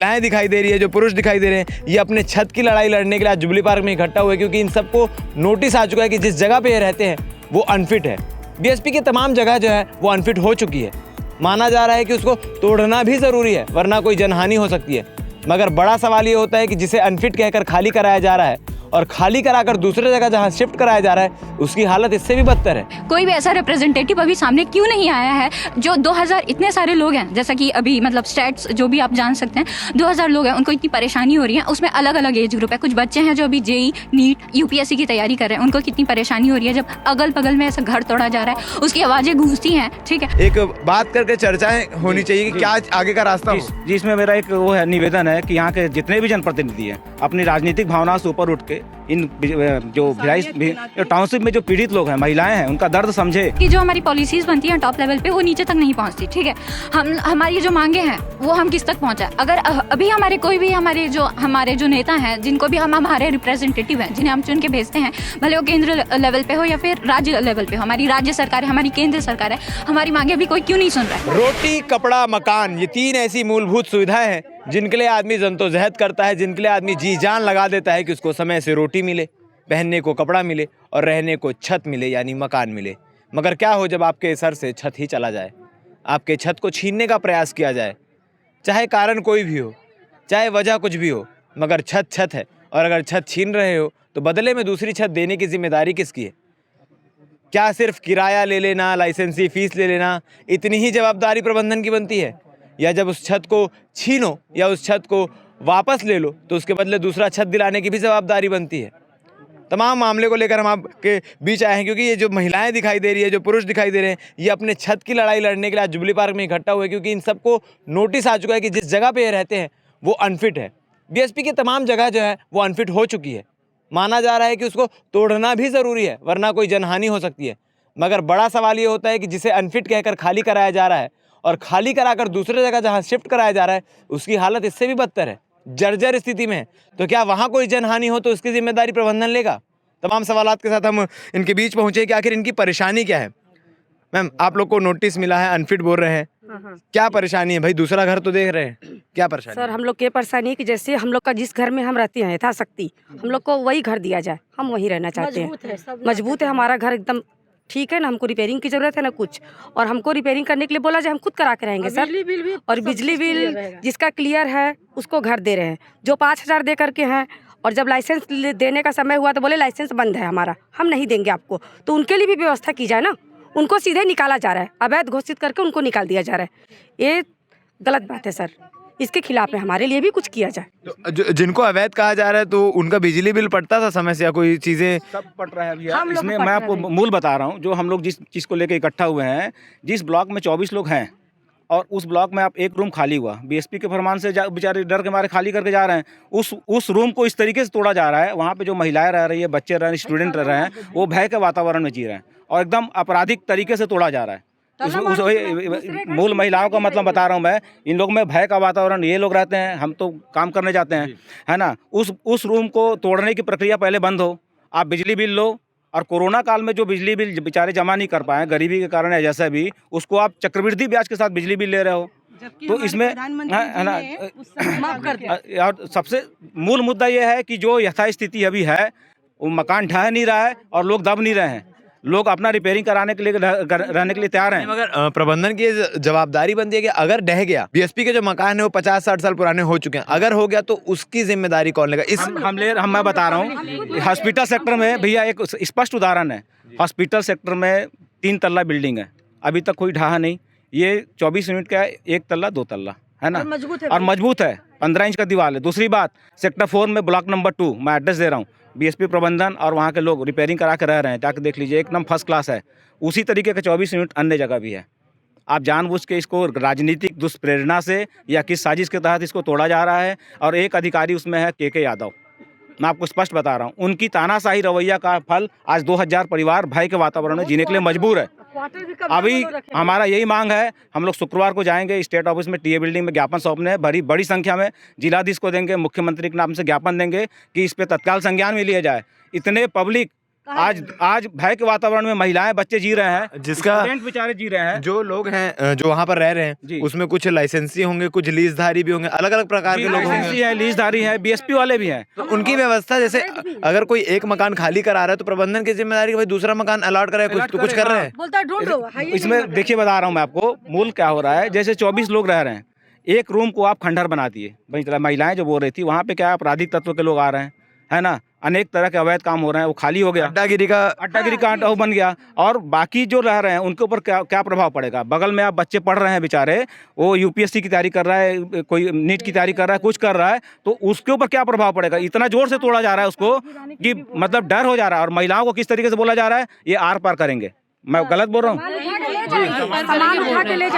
महिलाएं दिखाई दे रही है, जो पुरुष दिखाई दे रहे हैं, ये अपने छत की लड़ाई लड़ने के लिए आज जुबली पार्क में इकट्ठा हुए, क्योंकि इन सबको नोटिस आ चुका है कि जिस जगह पे ये रहते हैं वो अनफिट है। बीएसपी की तमाम जगह जो है वो अनफिट हो चुकी है। माना जा रहा है कि उसको तोड़ना भी ज़रूरी है, वरना कोई जनहानि हो सकती है। मगर बड़ा सवाल ये होता है कि जिसे अनफिट कहकर खाली कराया जा रहा है और खाली कराकर दूसरे जगह जहां शिफ्ट कराया जा रहा है उसकी हालत इससे भी बदतर है। कोई भी ऐसा रिप्रेजेंटेटिव अभी सामने क्यों नहीं आया है? जो 2000 इतने सारे लोग हैं, जैसा कि अभी मतलब स्टैट्स जो भी आप जान सकते हैं, 2000 लोग हैं, उनको इतनी परेशानी हो रही है। उसमें अलग अलग एज ग्रुप है। कुछ बच्चे हैं जो अभी जेई, नीट, यूपीएससी की तैयारी कर रहे हैं, उनको कितनी परेशानी हो रही है जब अगल बगल में ऐसा घर तोड़ा जा रहा है, उसकी आवाज़ें गूंजती हैं। ठीक है, एक बात करके चर्चाएं होनी चाहिए कि क्या आगे का रास्ता हो। जिसमें मेरा एक वो है निवेदन है कि यहाँ के जितने भी जनप्रतिनिधि हैं अपनी राजनीतिक भावना से ऊपर उठ के इन जो टाउनशिप में जो पीड़ित लोग हैं, महिलाएं हैं, उनका दर्द समझे। कि जो हमारी पॉलिसीज बनती हैं टॉप लेवल पे वो नीचे तक नहीं पहुंचती। ठीक है, हमारी जो मांगे हैं वो हम किस तक पहुंचाए? अगर अभी हमारे जो नेता हैं, जिनको भी हम हमारे रिप्रेजेंटेटिव हैं, जिन्हें हम चुन के भेजते हैं, भले वो केंद्र लेवल पे हो या फिर राज्य लेवल पे हो, हमारी राज्य सरकार है, हमारी केंद्र सरकार है, हमारी मांगे अभी कोई क्यों नहीं सुन रहा है? रोटी, कपड़ा, मकान, ये 3 ऐसी मूलभूत सुविधाएं हैं जिनके लिए आदमी जद्दोजहद करता है, जिनके लिए आदमी जी जान लगा देता है कि उसको समय से रोटी मिले, पहनने को कपड़ा मिले और रहने को छत मिले, यानी मकान मिले। मगर क्या हो जब आपके सर से छत ही चला जाए, आपके छत को छीनने का प्रयास किया जाए, चाहे कारण कोई भी हो, चाहे वजह कुछ भी हो, मगर छत छत है। और अगर छत छीन रहे हो तो बदले में दूसरी छत देने की जिम्मेदारी किसकी है? क्या सिर्फ किराया ले लेना, लाइसेंसी फीस ले लेना, इतनी ही जवाबदारी प्रबंधन की बनती है? या जब उस छत को छीनो या उस छत को वापस ले लो तो उसके बदले दूसरा छत दिलाने की भी जवाबदारी बनती है? तमाम मामले को लेकर हम आपके बीच आए हैं, क्योंकि ये जो महिलाएं दिखाई दे रही है, जो पुरुष दिखाई दे रहे हैं, ये अपने छत की लड़ाई लड़ने के लिए आज जुबली पार्क में इकट्ठा हुए, क्योंकि इन सबको नोटिस आ चुका है कि जिस जगह पे ये रहते हैं वो अनफिट है। बीएसपी की तमाम जगह जो है वो अनफिट हो चुकी है। माना जा रहा है कि उसको तोड़ना भी ज़रूरी है, वरना कोई जनहानि हो सकती है। मगर बड़ा सवाल ये होता है कि जिसे अनफिट कहकर खाली कराया जा रहा है और खाली कराकर दूसरे जगह जहाँ शिफ्ट कराया जा रहा है उसकी हालत इससे भी बदतर है, जर्जर स्थिति में है। तो क्या वहाँ कोई जनहानि हो तो उसकी जिम्मेदारी प्रबंधन लेगा? तमाम सवालात के साथ हम इनके बीच पहुँचे कि आखिर इनकी परेशानी क्या है। मैम, आप लोग को नोटिस मिला है, अनफिट बोल रहे हैं, क्या परेशानी है भाई? दूसरा घर तो देख रहे हैं, क्या परेशानी? सर, हम लोग की परेशानी है कि जैसे हम लोग का जिस घर में हम रहते हैं यथाशक्ति हम लोग को वही घर दिया जाए, हम वहीं रहना चाहते हैं। मजबूत है हमारा घर, एकदम ठीक है ना, हमको रिपेयरिंग की जरूरत है ना कुछ, और हमको रिपेयरिंग करने के लिए बोला जाए हम खुद करा के रहेंगे सर। और बिजली बिल जिसका क्लियर है उसको घर दे रहे हैं, जो 5000 दे करके हैं, और जब लाइसेंस देने का समय हुआ तो बोले लाइसेंस बंद है हमारा, हम नहीं देंगे आपको। तो उनके लिए भी व्यवस्था की जाए ना, उनको सीधे निकाला जा रहा है, अवैध घोषित करके उनको निकाल दिया जा रहा है। ये गलत बात है सर, इसके खिलाफ में हमारे लिए भी कुछ किया जाए। तो जिनको अवैध कहा जा रहा है तो उनका बिजली बिल पड़ता था समय से या कोई चीज़ें? सब पट रहा है भैया। इसमें मैं आपको मूल बता रहा हूँ, जो हम लोग जिस चीज़ को लेकर इकट्ठा हुए हैं, जिस ब्लॉक में 24 लोग हैं और उस ब्लॉक में आप एक रूम खाली हुआ, बीएसपी के फरमान से बेचारे डर के मारे खाली करके जा रहे हैं। उस रूम को इस तरीके से तोड़ा जा रहा है, वहाँ पे जो महिलाएं रह रही है, बच्चे रह रहे हैं, स्टूडेंट रह रहे हैं, वो भय के वातावरण में जी रहे हैं और एकदम आपराधिक तरीके से तोड़ा जा रहा है। मूल महिलाओं का मतलब बता रहा हूँ मैं, इन लोग में भय का वातावरण, ये लोग रहते हैं, हम तो काम करने जाते हैं, है ना। उस रूम को तोड़ने की प्रक्रिया पहले बंद हो, आप बिजली बिल लो, और कोरोना काल में जो बिजली बिल बेचारे जमा नहीं कर पाए गरीबी के कारण है जैसा भी, उसको आप चक्रवृद्धि ब्याज के साथ बिजली बिल ले रहे हो, तो इसमें है ना। और सबसे मूल मुद्दा ये है कि जो यथास्थिति अभी है वो मकान ढह नहीं रहा है और लोग दब नहीं रहे हैं, लोग अपना रिपेयरिंग कराने के लिए रहने के लिए तैयार हैं। मगर प्रबंधन की जवाबदारी बनती है कि अगर ढह गया, बीएसपी के जो मकान है वो 50-60 साल पुराने हो चुके हैं, अगर हो गया तो उसकी जिम्मेदारी कौन लेगा? मैं बता रहा हूँ, हॉस्पिटल सेक्टर में भैया एक स्पष्ट उदाहरण है। हॉस्पिटल सेक्टर में 3 तल्ला बिल्डिंग है, अभी तक कोई ढहा नहीं। ये 24 यूनिट का है, 1 तल्ला 2 तल्ला है ना, और मजबूत है, 15 इंच का दीवार है। दूसरी बात, सेक्टर 4 में ब्लॉक नंबर 2, मैं एड्रेस दे रहा हूँ, बीएसपी प्रबंधन और वहाँ के लोग रिपेयरिंग करा के रह रहे हैं, जाकर देख लीजिए, एकदम फर्स्ट क्लास है। उसी तरीके का 24 यूनिट अन्य जगह भी है। आप जानबूझ के इसको राजनीतिक दुष्प्रेरणा से या किस साजिश के तहत इसको तोड़ा जा रहा है, और एक अधिकारी उसमें है के यादव। मैं आपको स्पष्ट बता रहा हूँ, उनकी तानाशाही रवैया का फल आज 2000 परिवार भय के वातावरण में जीने के लिए मजबूर है। अभी हमारा यही मांग है, हम लोग शुक्रवार को जाएंगे स्टेट ऑफिस में, टीए बिल्डिंग में ज्ञापन सौंपने, बड़ी संख्या में जिलाधीश को देंगे, मुख्यमंत्री के नाम से ज्ञापन देंगे कि इस पे तत्काल संज्ञान में लिया जाए। इतने पब्लिक आज भय के वातावरण में महिलाएं बच्चे जी रहे हैं, जिसका स्टूडेंट बेचारे जी रहे हैं। जो लोग हैं जो वहाँ पर रह रहे जी। हैं उसमें कुछ लाइसेंसी होंगे, कुछ लीजधारी भी होंगे, अलग अलग प्रकार के लोग होंगे। है, लीजधारी है, बीएसपी वाले भी हैं। तो उनकी व्यवस्था, जैसे अगर कोई एक मकान खाली करा रहा है तो प्रबंधन की जिम्मेदारी कि भाई दूसरा मकान अलॉट करे, कुछ तो कुछ कर रहे हैं। इसमें देखिए बता रहा हूँ मैं आपको मूल क्या हो रहा है। जैसे 24 लोग रह रहे हैं, एक रूम को आप खंडहर बना दिए। भाई महिलाएं जो बोल रही थी, वहाँ पे क्या आपराधिक तत्व के लोग आ रहे हैं, है ना, अनेक तरह के अवैध काम हो रहे हैं, वो खाली हो गया, अड्डागिरी का वो बन गया। और बाकी जो रह रहे हैं उनके ऊपर क्या प्रभाव पड़ेगा। बगल में आप बच्चे पढ़ रहे हैं बेचारे, वो यूपीएससी की तैयारी कर रहा है, कोई नीट की तैयारी कर रहा है, कुछ कर रहा है, तो उसके ऊपर क्या प्रभाव पड़ेगा। इतना जोर से तोड़ा जा रहा है उसको कि मतलब डर हो जा रहा है। और महिलाओं को किस तरीके से बोला जा रहा है, ये आर पार करेंगे। मैं गलत बोल रहा हूँ?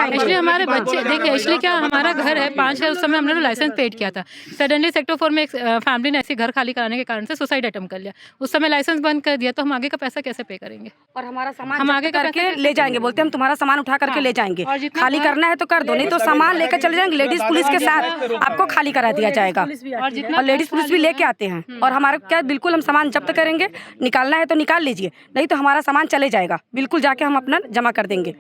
एक्चुअली हमारे बच्चे देखिए, एक्चुअली क्या हमारा घर है 5 है, उस समय हमने लाइसेंस पेड किया था। सडनली सेक्टर 4 में एक फैमिली ने ऐसे घर खाली कराने के कारण से सुसाइड अटेम्प्ट कर लिया। उस समय लाइसेंस बंद कर दिया, तो हम आगे का पैसा कैसे पे करेंगे। और हमारा सामान हम आगे करके ले जाएंगे, बोलते हम तुम्हारा सामान उठा करके ले जाएंगे, और जितना खाली करना है तो कर दो, नहीं तो सामान लेकर चले जाएंगे। लेडीज पुलिस के साथ आपको खाली करा दिया जाएगा, और लेडीज पुलिस भी लेके आते हैं। और हमारा क्या, बिल्कुल हम सामान जब्त करेंगे, निकालना है तो निकाल लीजिए, नहीं तो हमारा सामान चले जाएगा, बिल्कुल जाके हम अपना जमा कर देंगे।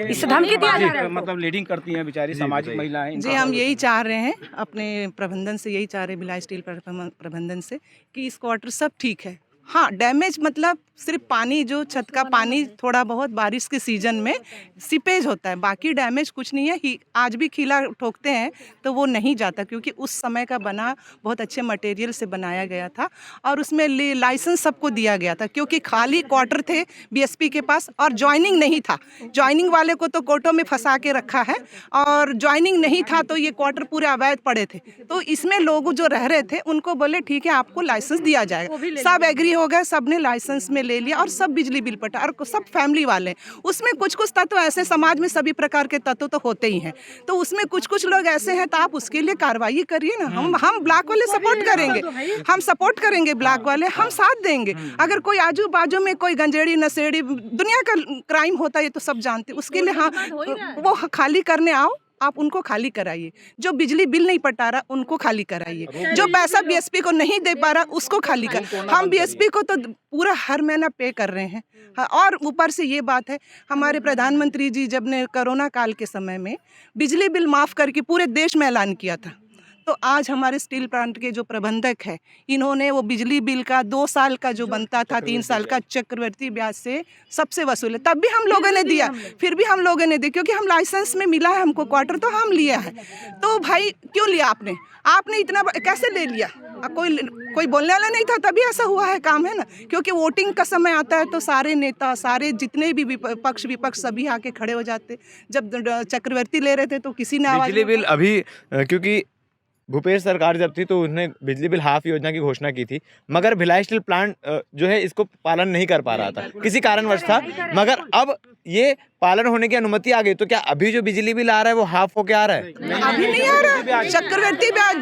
इससे धमकी दिया जा रहा है। मतलब लीडिंग करती हैं बेचारी सामाजिक महिलाएं। जी, हम यही चाह रहे हैं अपने प्रबंधन से, यही चाह रहे हैं भिलाई स्टील प्रबंधन से कि इस क्वार्टर सब ठीक है। हाँ, डैमेज मतलब सिर्फ पानी, जो छत का पानी थोड़ा बहुत बारिश के सीजन में सीपेज होता है, बाकी डैमेज कुछ नहीं है। आज भी खीला ठोकते हैं तो वो नहीं जाता, क्योंकि उस समय का बना बहुत अच्छे मटेरियल से बनाया गया था और उसमें लाइसेंस सबको दिया गया था, क्योंकि खाली क्वार्टर थे बीएसपी के पास और ज्वाइनिंग नहीं था। ज्वाइनिंग वाले को तो कोर्टों में फंसा के रखा है, और ज्वाइनिंग नहीं था तो ये क्वार्टर पूरे अवैध पड़े थे। तो इसमें लोग जो रह रहे थे उनको बोले ठीक है आपको लाइसेंस दिया जाएगा, सब एग्री हो गए, सब ने लाइसेंस में ले लिया और सब बिजली बिल पटा, और सब फैमिली वाले। उसमें कुछ कुछ तत्व ऐसे, समाज में सभी प्रकार के तत्व तो होते ही हैं, तो उसमें कुछ कुछ लोग ऐसे हैं, तो आप उसके लिए कार्रवाई करिए ना। हम ब्लॉक वाले सपोर्ट करेंगे, हम सपोर्ट करेंगे, ब्लॉक वाले हम साथ देंगे। अगर कोई आजू बाजू में कोई गंजेड़ी नशेड़ी दुनिया का क्राइम होता है, ये तो सब जानते, उसके लिए हाँ वो खाली करने आओ, आप उनको खाली कराइए। जो बिजली बिल नहीं पटा रहा उनको खाली कराइए, जो पैसा बीएसपी को नहीं दे पा रहा उसको खाली कर। हम बीएसपी को तो पूरा हर महीना पे कर रहे हैं। हाँ, और ऊपर से ये बात है, हमारे प्रधानमंत्री जी जब ने कोरोना काल के समय में बिजली बिल माफ़ करके पूरे देश में ऐलान किया था, तो आज हमारे स्टील प्लांट के जो प्रबंधक है, इन्होंने वो बिजली बिल का 2 साल का जो बनता था 3 साल का चक्रवर्ती ब्याज से सबसे वसूल है। तब भी हम लोगों ने दिया, फिर भी हम लोगों ने दिया, क्योंकि हम लाइसेंस में मिला है हमको क्वार्टर, तो हम लिया है। तो भाई क्यों लिया आपने इतना कैसे ले लिया? कोई बोलने वाला नहीं था, तभी ऐसा हुआ है काम, है ना। क्योंकि वोटिंग का समय आता है तो सारे नेता, सारे जितने भी पक्ष विपक्ष सभी आके खड़े हो जाते। जब चक्रवर्ती ले रहे थे तो किसी ने आवाज, बिजली बिल अभी क्योंकि भूपेश सरकार जब थी तो उसने बिजली बिल हाफ योजना की घोषणा की थी, मगर भिलाई स्टील प्लांट जो है इसको पालन नहीं कर पा रहा था, किसी कारणवश था। मगर अब ये पालन होने की अनुमति आ गई, तो क्या अभी जो बिजली बिल आ रहा है वो हाफ होके आ रहा है? अभी नहीं आ रहा। चक्रवर्ती ब्याज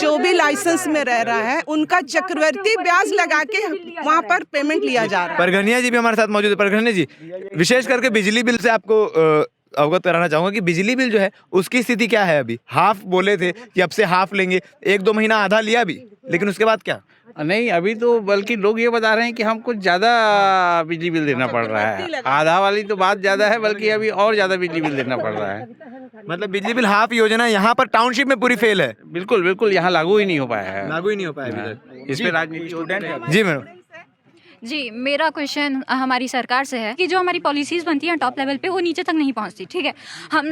जो भी लाइसेंस में रह रहा है उनका चक्रवर्ती ब्याज लगा के वहाँ पर पेमेंट लिया जा रहा है। परघनिया जी भी हमारे साथ मौजूद है। परघनिया जी, विशेष करके बिजली बिल से आपको अवगत कराना चाहूंगा कि बिजली बिल जो है उसकी स्थिति क्या है। अभी हाफ बोले थे कि अब से हाफ लेंगे, 1-2 महीना आधा लिया भी, लेकिन उसके बाद क्या? नहीं, अभी तो बल्कि लोग ये बता रहे हैं कि हमको ज़्यादा बिजली बिल देना पड़ रहा है। आधा वाली तो बात ज़्यादा है, बल्कि अभी और ज़्यादा बिजली बिल देना पड़ रहा है। मतलब बिजली बिल हाफ योजना यहाँ पर टाउनशिप में पूरी फेल है। बिल्कुल बिल्कुल, यहाँ लागू ही नहीं हो पाया है। लागू ही नहीं हो पाया अभी तक। इस पे राजनीति स्टूडेंट। जी मैडम। जी, मेरा क्वेश्चन हमारी सरकार से है कि जो हमारी पॉलिसीज़ बनती हैं टॉप लेवल पे वो नीचे तक नहीं पहुंचती, ठीक है।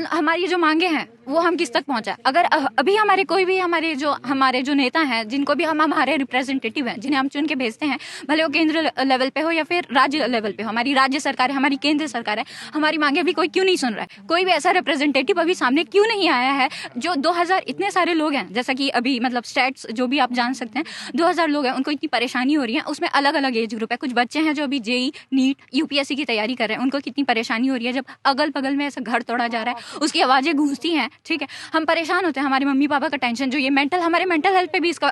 हमारी जो मांगे हैं वो हम किस तक पहुंचाएं। अगर अभी हमारे जो नेता हैं, जिनको भी हम हमारे रिप्रेजेंटेटिव हैं, जिन्हें हम चुन के भेजते हैं, भले वो केंद्र लेवल पे हो या फिर राज्य लेवल पे हो, हमारी राज्य सरकार है, हमारी केंद्र सरकार है, हमारी मांगे अभी कोई क्यों नहीं सुन रहा है? कोई भी ऐसा रिप्रेजेंटेटिव अभी सामने क्यों नहीं आया है? जो 2000 इतने सारे लोग हैं, जैसा कि अभी मतलब स्टैट्स जो भी आप जान सकते हैं, 2000 लोग हैं, उनको इतनी परेशानी हो रही है। उसमें अलग अलग एज ग्रुप है। कुछ बच्चे हैं जो अभी जेई, नीट, यूपीएससी की तैयारी कर रहे हैं, उनको कितनी परेशानी हो रही है। जब अगल बगल में ऐसा घर तोड़ा जा रहा है, उसकी आवाज़ें गूंजती हैं, ठीक है, हम परेशान होते हैं। हमारे मम्मी पापा का टेंशन, जो ये हमारे मेंटल हेल्थ पे भी इसका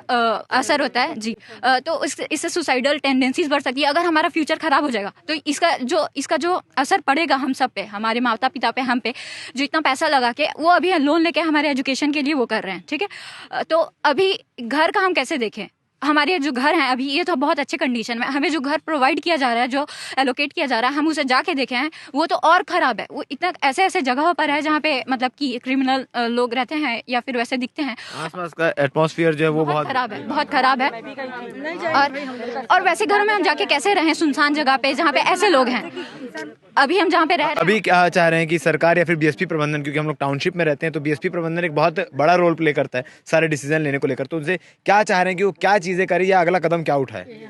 असर होता है जी। तो इससे सुसाइडल टेंडेंसीज बढ़ सकती है। अगर हमारा फ्यूचर खराब हो जाएगा तो इसका जो असर पड़ेगा हम सब पे, हमारे माता पिता पे, हम पे, जो इतना पैसा लगा के वो अभी लोन लेके हमारे एजुकेशन के लिए वो कर रहे हैं, ठीक है। तो अभी घर का हम कैसे देखें? हमारे जो घर हैं अभी ये तो बहुत अच्छे कंडीशन में, हमें जो घर प्रोवाइड किया जा रहा है, जो एलोकेट किया जा रहा है, हम उसे जाके देखे हैं, वो तो और ख़राब है। वो इतना ऐसे ऐसे जगहों पर है जहाँ पे मतलब कि क्रिमिनल लोग रहते हैं या फिर वैसे दिखते हैं। आसपास का एटमॉस्फेयर जो है वो बहुत ख़राब है, बहुत ख़राब है। और वैसे घरों में हम जाके कैसे रहें सुनसान जगह पे जहाँ पे ऐसे लोग हैं। अभी हम जहाँ पे रह रहे हैं, अभी क्या चाह रहे हैं कि सरकार या फिर बीएसपी प्रबंधन, क्योंकि हम लोग टाउनशिप में रहते हैं तो बीएसपी प्रबंधन एक बहुत बड़ा रोल प्ले करता है सारे डिसीजन लेने को लेकर, तो उनसे क्या चाह रहे हैं कि वो क्या चीज़ें करें या अगला कदम क्या उठाए?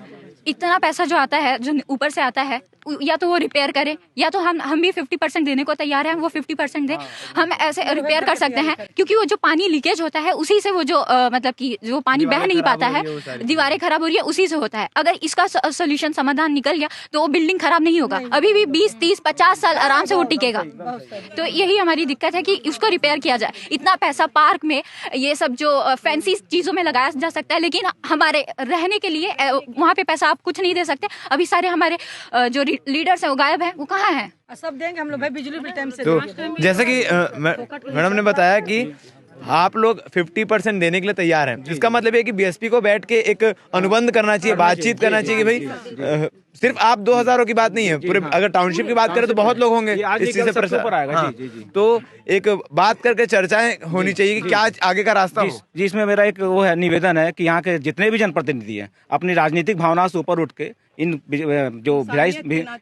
इतना पैसा जो आता है, जो ऊपर से आता है, या तो वो रिपेयर करे, या तो हम भी 50% देने को तैयार हैं, वो 50% दें। हम ऐसे रिपेयर कर सकते हैं, क्योंकि वो जो पानी लीकेज होता है उसी से वो जो मतलब कि जो पानी बह नहीं पाता है, दीवारें खराब हो रही है, उसी से होता है। अगर इसका सोल्यूशन समाधान निकल गया तो वो बिल्डिंग खराब नहीं होगा, अभी भी 20, 30, 50 साल आराम से वो टिकेगा। तो यही हमारी दिक्कत है कि उसको रिपेयर किया जाए। इतना पैसा पार्क में ये सब जो फैंसी चीज़ों में लगाया जा सकता है, लेकिन हमारे रहने के लिए वहाँ पे पैसा आप कुछ नहीं दे सकते। अभी सारे हमारे जो लीडर्स हैं वो गायब हैं, वो कहाँ हैं? सब देंगे हम लोग भाई, बिजली बिल टाइम से। तो जैसे कि मैडम ने बताया कि आप लोग 50% देने के लिए तैयार हैं, जिसका मतलब है कि बीएसपी को बैठ के एक अनुबंध करना चाहिए, बातचीत करना चाहिए कि भाई सिर्फ आप 2000 की बात नहीं है, पूरे अगर टाउनशिप की बात करें तो बहुत लोग होंगे इस चीज से परेशान। हाँ, तो एक बात करके चर्चाएं होनी चाहिए कि क्या आगे का रास्ता हो। जी, इसमें मेरा एक वो है निवेदन है कि यहाँ के जितने भी जनप्रतिनिधि हैं अपनी राजनीतिक भावना से ऊपर उठ के इन जो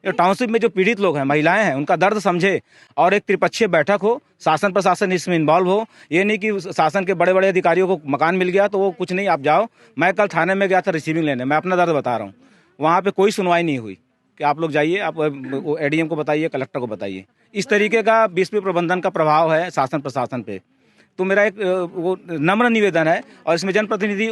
टाउनशिप में जो पीड़ित लोग हैं, महिलाएं हैं, उनका दर्द समझे और एक त्रिपक्षीय बैठक हो, शासन प्रशासन इसमें इन्वॉल्व हो। ये नहीं कि शासन के बड़े बड़े अधिकारियों को मकान मिल गया तो वो कुछ नहीं, आप जाओ। मैं कल थाने में गया था रिसीविंग लेने, मैं अपना दर्द बता रहा हूँ, वहाँ पे कोई सुनवाई नहीं हुई कि आप लोग जाइए, आप एडीएम को बताइए, कलेक्टर को बताइए। इस तरीके का बीएसपी प्रबंधन का प्रभाव है शासन प्रशासन पे। तो मेरा एक वो नम्र निवेदन है और इसमें जनप्रतिनिधि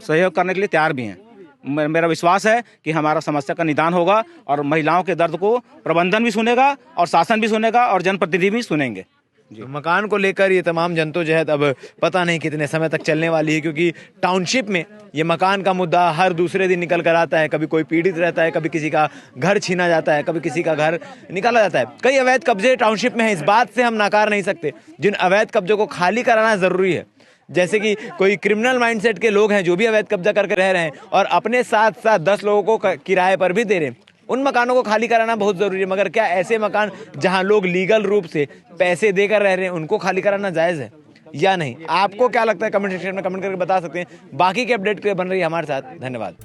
सहयोग करने के लिए तैयार भी हैं। मेरा विश्वास है कि हमारा समस्या का निदान होगा और महिलाओं के दर्द को प्रबंधन भी सुनेगा और शासन भी सुनेगा और जनप्रतिनिधि भी सुनेंगे। तो मकान को लेकर ये तमाम जद्दोजहद अब पता नहीं कितने समय तक चलने वाली है, क्योंकि टाउनशिप में ये मकान का मुद्दा हर दूसरे दिन निकल कर आता है। कभी कोई पीड़ित रहता है, कभी किसी का घर छीना जाता है, कभी किसी का घर निकाला जाता है। कई अवैध कब्जे टाउनशिप में हैं, इस बात से हम नकार नहीं सकते। जिन अवैध कब्जों को खाली कराना ज़रूरी है, जैसे कि कोई क्रिमिनल माइंडसेट के लोग हैं जो भी अवैध कब्जा करके रह रहे हैं और अपने साथ साथ 10 लोगों को किराए पर भी दे रहे हैं, उन मकानों को खाली कराना बहुत ज़रूरी है। मगर क्या ऐसे मकान जहां लोग लीगल रूप से पैसे देकर रह रहे हैं उनको खाली कराना जायज़ है या नहीं? आपको क्या लगता है? कमेंट सेक्शन में कमेंट करके बता सकते हैं। बाकी के अपडेट के लिए बन रही है हमारे साथ। धन्यवाद।